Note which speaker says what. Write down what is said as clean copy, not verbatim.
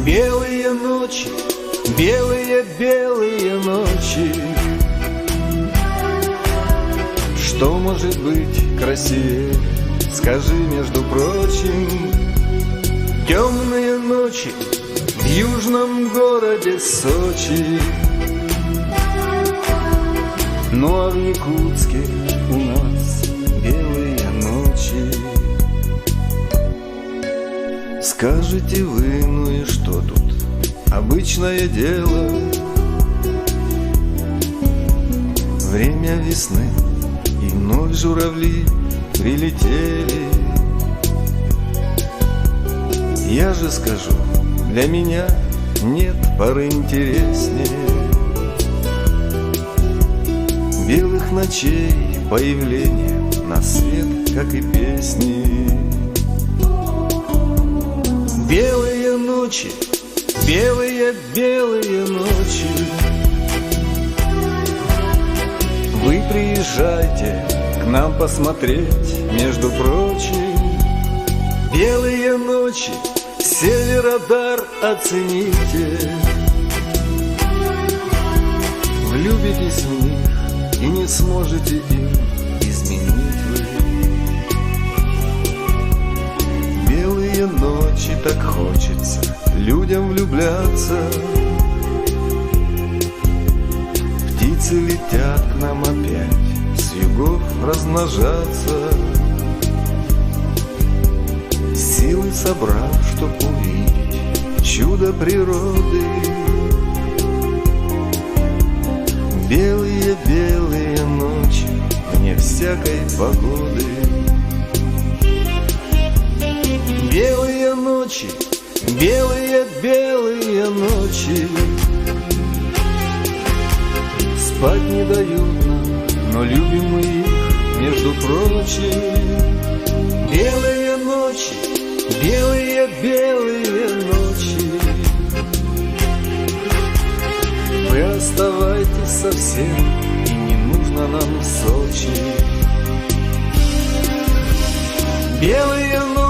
Speaker 1: Белые ночи, белые ночи. Что может быть красивее, скажи, между прочим? Темные ночи в южном городе Сочи. Ну а в Якутске у нас белые ночи. Скажете вы, ну и что тут? Обычное дело. Время весны, и вновь журавли прилетели. Я же скажу, для меня нет поры интереснее белых ночей появление на свет, как и песни. Белые ночи, белые ночи. Вы приезжайте к нам посмотреть, между прочим. Белые ночи, Северодар оцените. Влюбитесь в них и не сможете им изменить вы. Белые ночи, так хочется людям влюбляться. Птицы летят к нам опять с югов размножаться, силы собрав, чтоб увидеть чудо природы. Белые ночи, вне всякой погоды. Белые ночи, белые ночи. Спать не дают нам, но любим мы их, между прочим. Белые ночи, белые ночи. Вы оставайтесь совсем, и не нужно нам Сочи. Белые ночи,